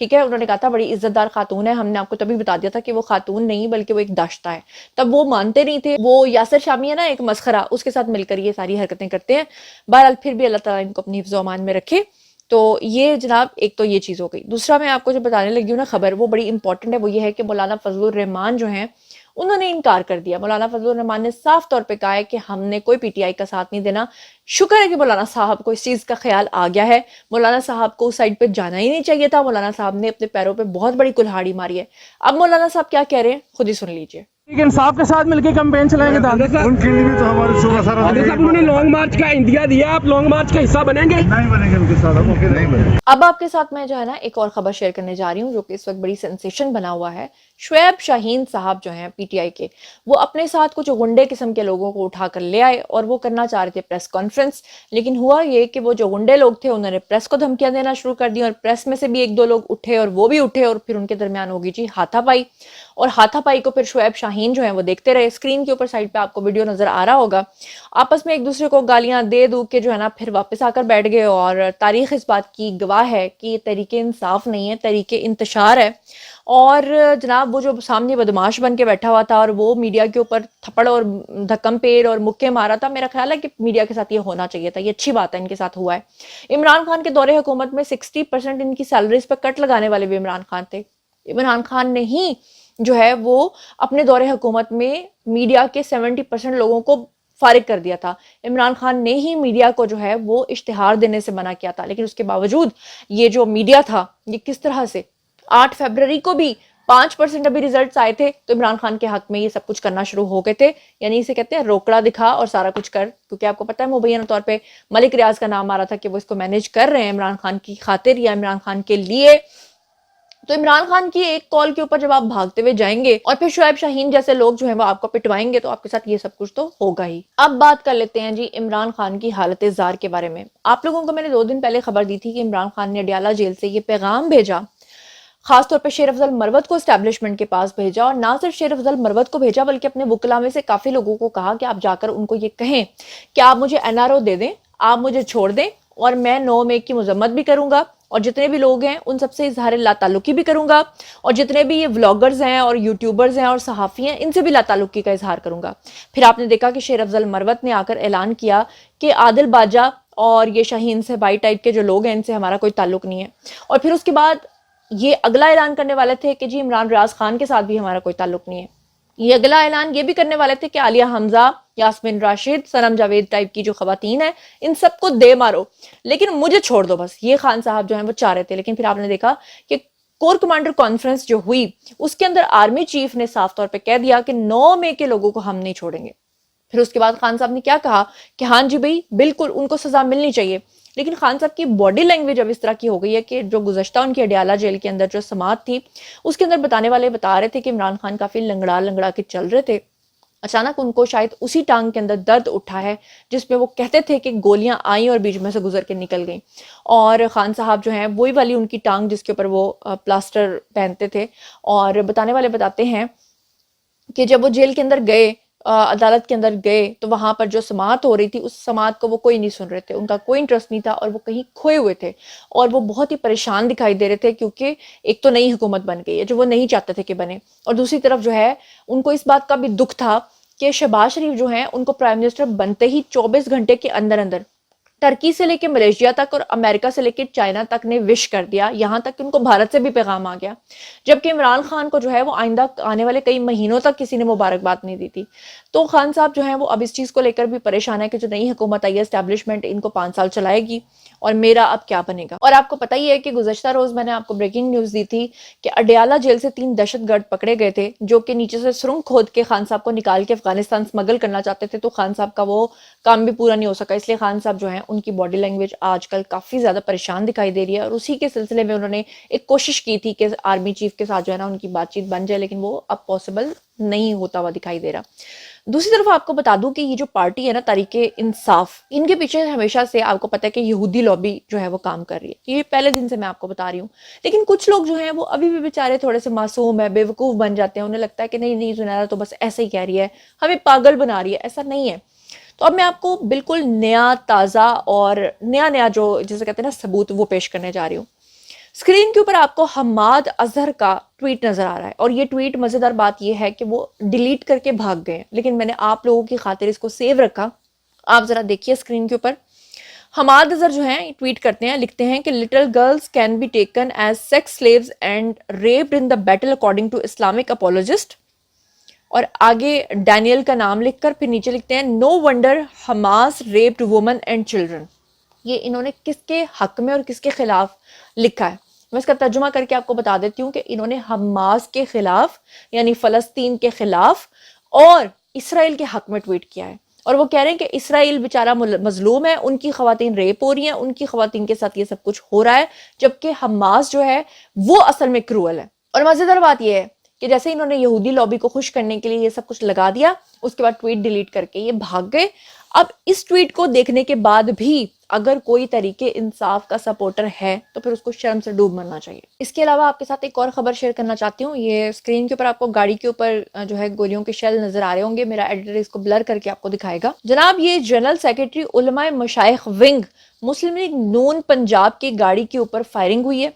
ٹھیک ہے. انہوں نے کہا تھا بڑی عزت دار خاتون ہے, ہم نے آپ کو تبھی بتا دیا تھا کہ وہ خاتون نہیں بلکہ وہ ایک داشتہ ہے. تب وہ مانتے نہیں تھے. وہ یاسر شامی ہے نا ایک مسخرہ, اس کے ساتھ مل کر یہ ساری حرکتیں کرتے ہیں. بہرحال پھر بھی اللہ تعالیٰ ان کو اپنی حفظ و امان میں رکھے. تو یہ جناب ایک تو یہ چیز ہو گئی. دوسرا میں آپ کو جو بتانے لگی ہوں نا خبر, وہ بڑی امپورٹنٹ ہے. وہ یہ ہے کہ مولانا فضل الرحمان جو ہیں انہوں نے انکار کر دیا. مولانا فضل الرحمان نے صاف طور پہ کہا ہے کہ ہم نے کوئی پی ٹی آئی کا ساتھ نہیں دینا. شکر ہے کہ مولانا صاحب کو اس چیز کا خیال آ گیا ہے. مولانا صاحب کو اس سائڈ پہ جانا ہی نہیں چاہیے تھا. مولانا صاحب نے اپنے پیروں پہ بہت بڑی کلہاڑی ماری ہے. اب مولانا صاحب کیا کہہ رہے ہیں خود ہی سن لیجئے. انصاف کے ساتھ مل کے کمپین چلائیں گے. ان کے لیے بھی تو ہمارے صوبہ سارا انہوں نے لانگ مارچ کا اندیا دیا, آپ لانگ مارچ کا حصہ بنیں گے؟ نہیں بنے گے ان کے ساتھ, نہیں بنے. اب آپ کے ساتھ میں جو ہے نا ایک اور خبر شیئر کرنے جا رہی ہوں جو کہ اس وقت بڑی سینسیشن بنا ہوا ہے. شعیب شاہین صاحب جو ہیں پی ٹی آئی کے, وہ اپنے ساتھ کچھ غنڈے قسم کے لوگوں کو اٹھا کر لے آئے اور وہ کرنا چاہ رہے تھے پریس کانفرنس. لیکن ہوا یہ کہ وہ جو غنڈے لوگ تھے انہوں نے پریس کو دھمکیاں دینا شروع کر دی, اور پریس میں سے بھی ایک دو لوگ اٹھے اور وہ بھی اٹھے, اور پھر ان کے درمیان ہوگی جی ہاتھا پائی. اور ہاتھا پائی کو پھر شعیب شاہین جو ہیں وہ دیکھتے رہے. اسکرین کے اوپر سائڈ پہ آپ کو ویڈیو نظر آ رہا ہوگا. آپس میں ایک دوسرے کو گالیاں دے دو کے جو ہے نا پھر واپس آ کر بیٹھ گئے. اور تاریخ اس بات کی گواہ ہے کہ یہ طریق انصاف نہیں ہے, طریق انتشار ہے. اور جناب وہ جو سامنے بدماش بن کے بیٹھا ہوا تھا اور وہ میڈیا کے اوپر تھپڑ اور دھکم پیر اور مکے مارا تھا, میرا خیال ہے کہ میڈیا کے ساتھ یہ ہونا چاہیے تھا. یہ اچھی بات ہے ان کے ساتھ ہوا ہے. عمران خان کے دور حکومت میں 60% ان کی سیلریز پہ کٹ لگانے والے بھی عمران خان تھے. عمران خان نے ہی جو ہے وہ اپنے دور حکومت میں میڈیا کے 70% لوگوں کو فارغ کر دیا تھا. عمران خان نے ہی میڈیا کو جو ہے وہ اشتہار دینے سے منع کیا تھا. لیکن اس کے باوجود یہ جو میڈیا تھا یہ کس طرح سے 8 فیبروری کو بھی 5% ابھی ریزلٹس آئے تھے تو عمران خان کے حق میں یہ سب کچھ کرنا شروع ہو گئے تھے. یعنی اسے کہتے ہیں روکڑا دکھا اور سارا کچھ کر, کیونکہ آپ کو پتہ ہے مبینہ طور پہ ملک ریاض کا نام آ رہا تھا کہ وہ اس کو مینیج کر رہے ہیں عمران خان کی خاطر یا عمران خان کے لیے. تو عمران خان کی ایک کال کے اوپر جب آپ بھاگتے ہوئے جائیں گے اور پھر شعیب شاہین جیسے لوگ جو ہیں وہ آپ کو پٹوائیں گے تو آپ کے ساتھ یہ سب کچھ تو ہوگا ہی. اب بات کر لیتے ہیں جی عمران خان کی حالت زار کے بارے میں. آپ لوگوں کو میں نے 2 دن پہلے خبر دی تھی کہ عمران خان نے اڈیالہ جیل سے یہ پیغام بھیجا, خاص طور پہ شیر افضل مروت کو اسٹیبلشمنٹ کے پاس بھیجا. اور نہ صرف شیر افضل مروت کو بھیجا بلکہ اپنے وکلا میں سے کافی لوگوں کو کہا کہ آپ جا کر ان کو یہ کہیں کہ آپ مجھے NRO دے دیں, آپ مجھے چھوڑ دیں, اور میں 9 مئی کی مذمت بھی کروں گا, اور جتنے بھی لوگ ہیں ان سب سے اظہار لا تعلقی بھی کروں گا, اور جتنے بھی یہ ولاگرز ہیں اور یوٹیوبرز ہیں اور صحافی ہیں ان سے بھی لا تعلقی کا اظہار کروں گا. پھر آپ نے دیکھا کہ شیر افضل مروت نے آ کر اعلان کیا کہ عادل باجا اور یہ شاہین صہبائی ٹائپ کے جو لوگ ہیں ان سے ہمارا کوئی تعلق نہیں ہے. اور پھر اس کے بعد یہ اگلا اعلان کرنے والے تھے کہ جی عمران ریاض خان کے ساتھ بھی ہمارا کوئی تعلق نہیں ہے. یہ اگلا اعلان یہ بھی کرنے والے تھے کہ عالیہ حمزہ, یاسمین راشد, سنم جاوید ٹائپ کی جو خواتین ہیں ان سب کو دے مارو لیکن مجھے چھوڑ دو بس. یہ خان صاحب جو ہیں وہ چاہ رہے تھے. لیکن پھر آپ نے دیکھا کہ کور کمانڈر کانفرنس جو ہوئی اس کے اندر آرمی چیف نے صاف طور پہ کہہ دیا کہ 9 مئی کے لوگوں کو ہم نہیں چھوڑیں گے. پھر اس کے بعد خان صاحب نے کیا کہا کہ ہاں جی بھائی بالکل ان کو سزا ملنی چاہیے. لیکن خان صاحب کی باڈی لینگویج اب اس طرح کی ہو گئی ہے کہ جو گزشتہ ان کی اڈیالہ جیل کے اندر جو سماعت تھی اس کے اندر بتانے والے بتا رہے تھے کہ عمران خان کافی لنگڑا لنگڑا کے چل رہے تھے. اچانک ان کو شاید اسی ٹانگ کے اندر درد اٹھا ہے جس میں وہ کہتے تھے کہ گولیاں آئیں اور بیچ میں سے گزر کے نکل گئیں. اور خان صاحب جو ہیں وہی والی ان کی ٹانگ جس کے اوپر وہ پلاسٹر پہنتے تھے. اور بتانے والے بتاتے ہیں کہ جب وہ جیل کے اندر گئے, عدالت کے اندر گئے تو وہاں پر جو سماعت ہو رہی تھی اس سماعت کو وہ کوئی نہیں سن رہے تھے, ان کا کوئی انٹرسٹ نہیں تھا اور وہ کہیں کھوئے ہوئے تھے اور وہ بہت ہی پریشان دکھائی دے رہے تھے کیونکہ ایک تو نئی حکومت بن گئی ہے جو وہ نہیں چاہتے تھے کہ بنے, اور دوسری طرف جو ہے ان کو اس بات کا بھی دکھ تھا کہ شہباز شریف جو ہیں ان کو پرائم منسٹر بنتے ہی 24 گھنٹے کے اندر اندر ٹرکی سے لے کے ملیشیا تک اور امریکہ سے لے کے چائنا تک نے وش کر دیا, یہاں تک کہ ان کو بھارت سے بھی پیغام آ گیا, جبکہ عمران خان کو جو ہے وہ آئندہ آنے والے کئی مہینوں تک کسی نے مبارکباد نہیں دی تھی. تو خان صاحب جو ہیں وہ اب اس چیز کو لے کر بھی پریشان ہے کہ جو نئی حکومت آئی ہے اسٹیبلشمنٹ ان کو 5 سال چلائے گی اور میرا اب کیا بنے گا. اور آپ کو پتہ ہی ہے کہ گزشتہ روز میں نے آپ کو بریکنگ نیوز دی تھی کہ اڈیالہ جیل سے 3 دہشت گرد پکڑے گئے تھے جو کہ نیچے سے سرنگ کھود کے خان صاحب کو نکال کے افغانستان اسمگل کرنا چاہتے تھے. تو خان صاحب کا وہ کام بھی پورا نہیں ہو سکا, اس لیے خان صاحب جو ہیں ان کی باڈی لینگویج آج کل کافی زیادہ پریشان دکھائی دے رہی ہے. اور اسی کے سلسلے میں انہوں نے ایک کوشش کی تھی کہ آرمی چیف کے ساتھ جو ہے نا ان کی بات چیت بن جائے, لیکن وہ اب پاسبل نہیں ہوتا ہوا دکھائی دے رہا. دوسری طرف آپ کو بتا دوں کہ یہ جو پارٹی ہے نا تحریک انصاف, ان کے پیچھے ہمیشہ سے آپ کو پتہ ہے کہ یہودی لابی جو ہے وہ کام کر رہی ہے. یہ پہلے دن سے میں آپ کو بتا رہی ہوں. لیکن کچھ لوگ جو ہیں وہ ابھی بھی بیچارے تھوڑے سے معصوم ہے, بے وقوف بن جاتے ہیں. انہیں لگتا ہے کہ نہیں نہیں زنیرہ تو بس ایسے ہی کہہ رہی ہے, ہمیں پاگل بنا رہی ہے. ایسا نہیں ہے. تو اب میں آپ کو بالکل نیا تازہ اور نیا جو جسے کہتے ہیں نا ثبوت وہ پیش کرنے جا رہی ہوں. اسکرین کے اوپر آپ کو حماد اظہر کا ٹویٹ نظر آ رہا ہے، اور یہ ٹویٹ مزیدار بات یہ ہے کہ وہ ڈیلیٹ کر کے بھاگ گئے، لیکن میں نے آپ لوگوں کی خاطر اس کو سیو رکھا. آپ ذرا دیکھیے اسکرین کے اوپر. حماد اظہر جو ہیں ٹویٹ کرتے ہیں، لکھتے ہیں کہ little girls can be taken as sex slaves and raped in the battle according to Islamic apologist. اور آگے ڈینیل کا نام لکھ کر پھر نیچے لکھتے ہیں no wonder Hamas raped women and children. یہ انہوں نے کس کے حق میں اور کس کے خلاف لکھا ہے؟ میں اس کا ترجمہ کر کے آپ کو بتا دیتی ہوں کہ انہوں نے حماس کے خلاف یعنی فلسطین کے خلاف اور اسرائیل کے حق میں ٹویٹ کیا ہے. اور وہ کہہ رہے ہیں کہ اسرائیل بیچارہ مظلوم ہے، ان کی خواتین ریپ ہو رہی ہیں، ان کی خواتین کے ساتھ یہ سب کچھ ہو رہا ہے، جبکہ حماس جو ہے وہ اصل میں کروئل ہے. اور مزیدار بات یہ ہے کہ جیسے انہوں نے یہودی لابی کو خوش کرنے کے لیے یہ سب کچھ لگا دیا، اس کے بعد ٹویٹ ڈیلیٹ کر کے یہ بھاگ گئے. اب اس ٹویٹ کو دیکھنے کے بعد بھی اگر کوئی طریقے انصاف کا سپورٹر ہے تو پھر اس کو شرم سے ڈوب مرنا چاہیے. اس کے علاوہ آپ کے ساتھ ایک اور خبر شیئر کرنا چاہتی ہوں. یہ اسکرین کے اوپر آپ کو گاڑی کے اوپر جو ہے گولیوں کے شیل نظر آ رہے ہوں گے. میرا ایڈیٹر اس کو بلر کر کے آپ کو دکھائے گا. جناب یہ جنرل سیکرٹری علماء مشائخ ونگ مسلم لیگ نون پنجاب کی گاڑی کے اوپر فائرنگ ہوئی ہے.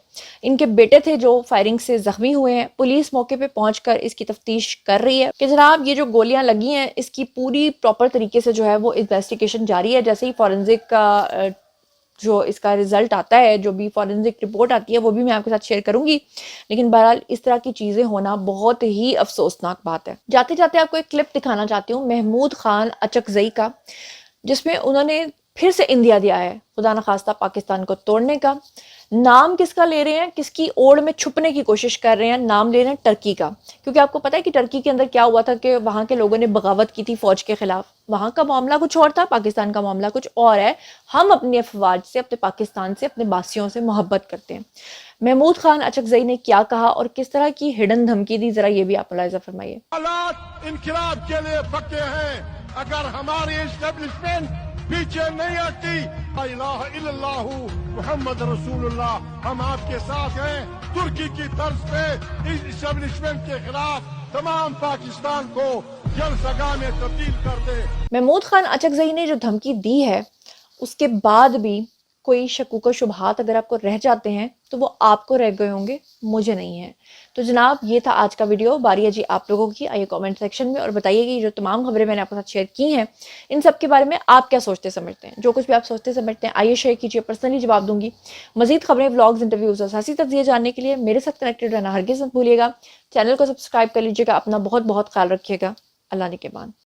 ان کے بیٹے تھے جو فائرنگ سے زخمی ہوئے ہیں. پولیس موقع پہ پہنچ کر اس کی تفتیش کر رہی ہے کہ جناب یہ جو گولیاں لگی ہیں اس کی پوری پراپر طریقے سے جو ہے وہ انویسٹیگیشن جاری ہے. جیسے ہی فورنزک کا جو اس کا رزلٹ آتا ہے، جو بھی فورنزک رپورٹ آتی ہے، وہ بھی میں آپ کے ساتھ شیئر کروں گی. لیکن بہرحال اس طرح کی چیزیں ہونا بہت ہی افسوسناک بات ہے. جاتے جاتے آپ کو ایک کلپ دکھانا چاہتی ہوں محمود خان اچکزئی کا، جس میں انہوں نے پھر سے اندیا دیا ہے خدا نخواستہ پاکستان کو توڑنے کا. نام کس کا لے رہے ہیں؟ کس کی اوڑ میں چھپنے کی کوشش کر رہے ہیں؟ نام لے رہے ہیں ٹرکی کا. کیونکہ آپ کو پتا ہے کہ ٹرکی کے اندر کیا ہوا تھا کہ وہاں کے لوگوں نے بغاوت کی تھی فوج کے خلاف. وہاں کا معاملہ کچھ اور تھا، پاکستان کا معاملہ کچھ اور ہے. ہم اپنی افواج سے، اپنے پاکستان سے، اپنے باسیوں سے محبت کرتے ہیں. محمود خان اچکزئی نے کیا کہا اور کس طرح کی ہڈن دھمکی دی، ذرا یہ بھی آپ ملاحظہ فرمائیے. حالات انقلاب کے لیے پکے ہیں. اگر ہماری اسٹیبلشمنٹ پیچھے نہیں ہٹتی، لا الہ الا اللہ محمد رسول اللہ، ہم آپ کے ساتھ ہیں. ترکی کی طرز پہ اس اسٹیبلشمنٹ کے خلاف تمام پاکستان کو جلسگاہ میں تبدیل کر دے. محمود خان اچکزئی نے جو دھمکی دی ہے اس کے بعد بھی کوئی شکوک و شبہات اگر آپ کو رہ جاتے ہیں تو وہ آپ کو رہ گئے ہوں گے، مجھے نہیں ہے. تو جناب یہ تھا آج کا ویڈیو. باری ہے جی آپ لوگوں کی. آئیے کامنٹ سیکشن میں اور بتائیے کہ جو تمام خبریں میں نے آپ کے ساتھ شیئر کی ہیں ان سب کے بارے میں آپ کیا سوچتے سمجھتے ہیں. جو کچھ بھی آپ سوچتے سمجھتے ہیں آئیے شیئر کیجیے، پرسنلی جواب دوں گی. مزید خبریں، ولاگز، انٹرویوز اور سیاسی تجزیے جاننے کے لیے میرے ساتھ کنیکٹڈ رہنا ہرگز مت بھولیے گا. چینل کو سبسکرائب کر لیجیے گا. اپنا بہت بہت خیال رکھیے گا. اللہ نگہبان.